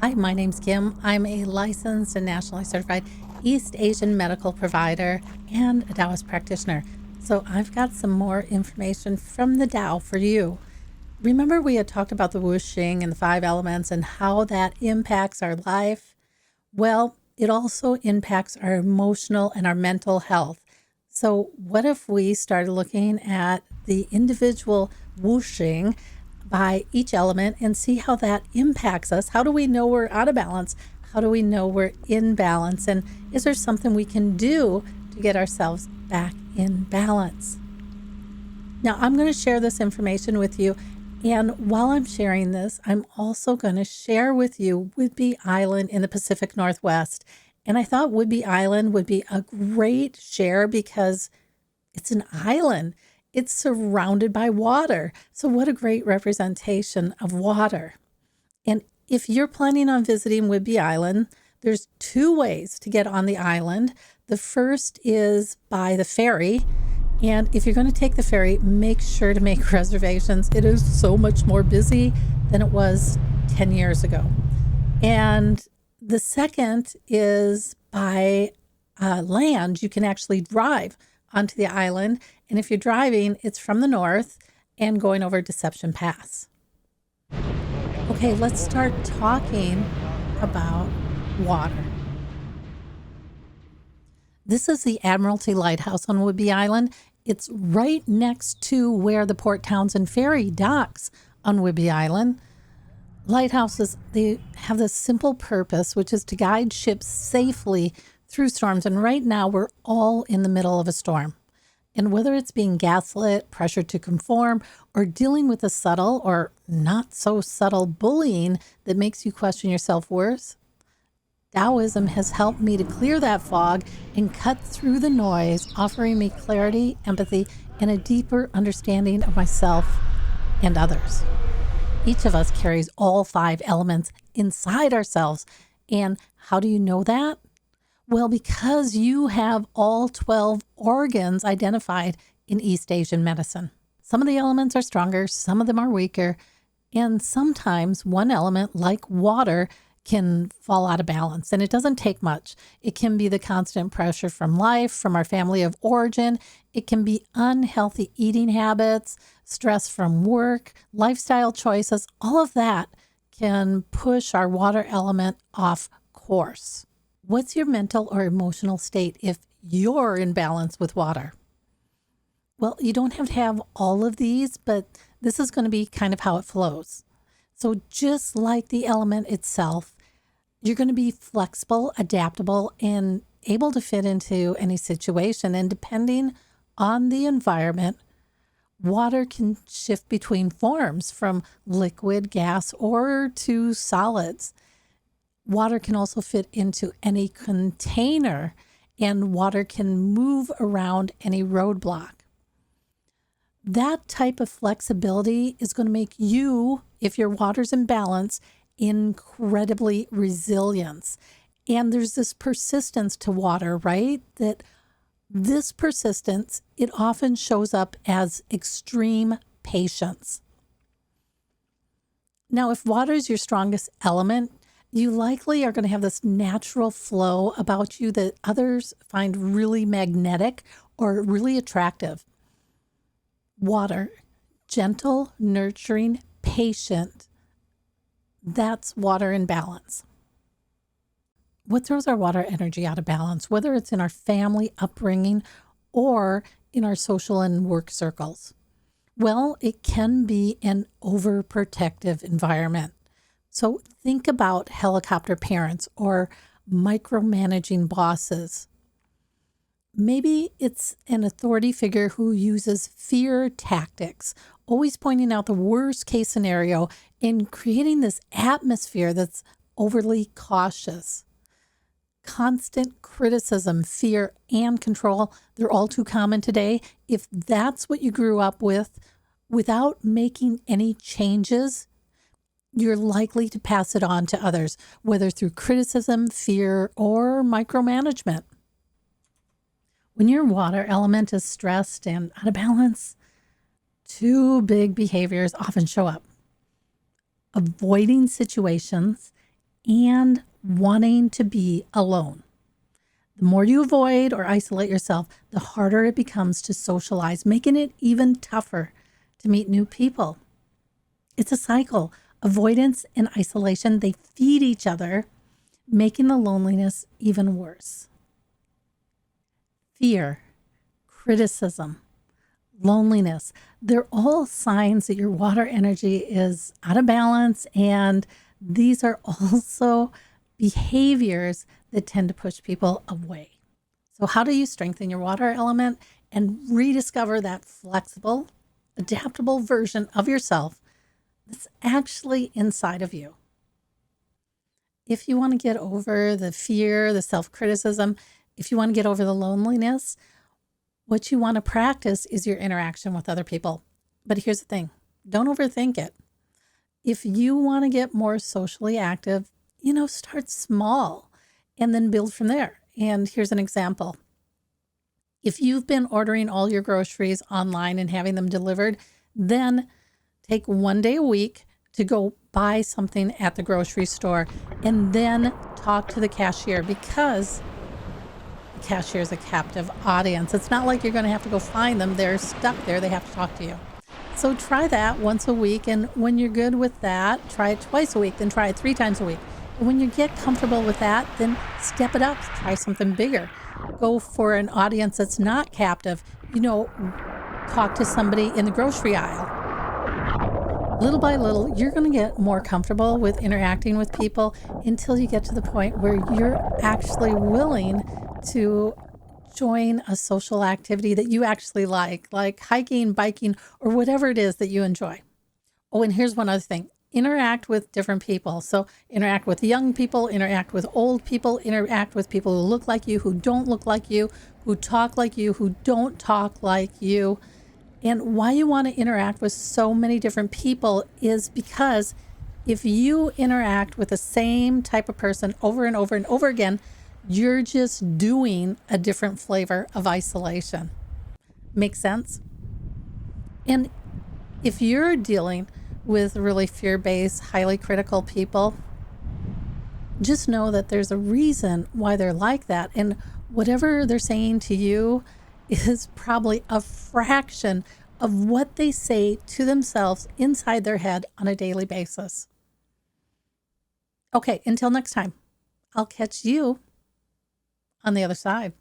Hi, my name's Kim. I'm a licensed and nationally certified East Asian medical provider and a Taoist practitioner. So I've got some more information from the Tao for you. Remember, we had talked about the whooshing and the 5 elements and how that impacts our life? Well, it also impacts our emotional and our mental health. So, what if we started looking at the individual whooshing by each element and see how that impacts us? How do we know we're out of balance? How do we know we're in balance? And is there something we can do to get ourselves back in balance? Now, I'm going to share this information with you. And while I'm sharing this, I'm also going to share with you Whidbey Island in the Pacific Northwest. And I thought Whidbey Island would be a great share because it's an island. It's surrounded by water. So what a great representation of water. And if you're planning on visiting Whidbey Island, there's 2 ways to get on the island. The first is by the ferry. And if you're going to take the ferry, make sure to make reservations. It is so much more busy than it was 10 years ago. And the second is by land. You can actually drive onto the island. And if you're driving, it's from the north and going over Deception Pass. Okay, let's start talking about water. This is the Admiralty Lighthouse on Whidbey Island. It's right next to where the Port Townsend Ferry docks on Whidbey Island. Lighthouses, they have this simple purpose, which is to guide ships safely through storms. And right now, we're all in the middle of a storm. And whether it's being gaslit, pressured to conform, or dealing with the subtle or not so subtle bullying that makes you question your self-worth, Taoism has helped me to clear that fog and cut through the noise, offering me clarity, empathy, and a deeper understanding of myself and others. Each of us carries all 5 elements inside ourselves. And how do you know that? Well, because you have all 12 organs identified in East Asian medicine. Some of the elements are stronger, some of them are weaker, and sometimes one element, like water, can fall out of balance. And it doesn't take much. It can be the constant pressure from life, from our family of origin. It can be unhealthy eating habits, stress from work, lifestyle choices. All of that can push our water element off course. What's your mental or emotional state if you're in balance with water? Well, you don't have to have all of these, but this is going to be kind of how it flows. So just like the element itself, you're going to be flexible, adaptable, and able to fit into any situation. And depending on the environment, water can shift between forms from liquid, gas, or to solids. Water can also fit into any container, and water can move around any roadblock. That type of flexibility is going to make you, if your water's in balance, incredibly resilient. And there's this persistence to water, right? That this persistence, it often shows up as extreme patience. Now, if water is your strongest element, you likely are going to have this natural flow about you that others find really magnetic or really attractive. Water, gentle, nurturing, patient. That's water in balance. What throws our water energy out of balance, whether it's in our family upbringing or in our social and work circles? Well, it can be an overprotective environment. So think about helicopter parents or micromanaging bosses. Maybe it's an authority figure who uses fear tactics, always pointing out the worst case scenario and creating this atmosphere that's overly cautious. Constant criticism, fear, and control, they're all too common today. If that's what you grew up with, without making any changes, you're likely to pass it on to others, whether through criticism, fear, or micromanagement. When your water element is stressed and out of balance, 2 big behaviors often show up. Avoiding situations and wanting to be alone. The more you avoid or isolate yourself, the harder it becomes to socialize, making it even tougher to meet new people. It's a cycle. Avoidance and isolation, they feed each other, making the loneliness even worse. Fear, criticism, loneliness, they're all signs that your water energy is out of balance, and these are also behaviors that tend to push people away. So how do you strengthen your water element and rediscover that flexible, adaptable version of yourself that's actually inside of you? If you want to get over the fear, the self-criticism, if you want to get over the loneliness, what you want to practice is your interaction with other people. But here's the thing, don't overthink it. If you want to get more socially active, start small and then build from there. And here's an example. If you've been ordering all your groceries online and having them delivered, then take one day a week to go buy something at the grocery store and then talk to the cashier, because the cashier is a captive audience. It's not like you're going to have to go find them. They're stuck there. They have to talk to you. So try that once a week. And when you're good with that, try it twice a week, then try it 3 times a week. And when you get comfortable with that, then step it up, try something bigger. Go for an audience that's not captive. Talk to somebody in the grocery aisle. Little by little, you're going to get more comfortable with interacting with people until you get to the point where you're actually willing to join a social activity that you actually like hiking, biking, or whatever it is that you enjoy. Oh, and here's one other thing. Interact with different people. So interact with young people, interact with old people, interact with people who look like you, who don't look like you, who talk like you, who don't talk like you. And why you want to interact with so many different people is because if you interact with the same type of person over and over and over again, you're just doing a different flavor of isolation. Make sense? And if you're dealing with really fear-based, highly critical people, just know that there's a reason why they're like that. And whatever they're saying to you is probably a fraction of what they say to themselves inside their head on a daily basis. Okay, until next time, I'll catch you on the other side.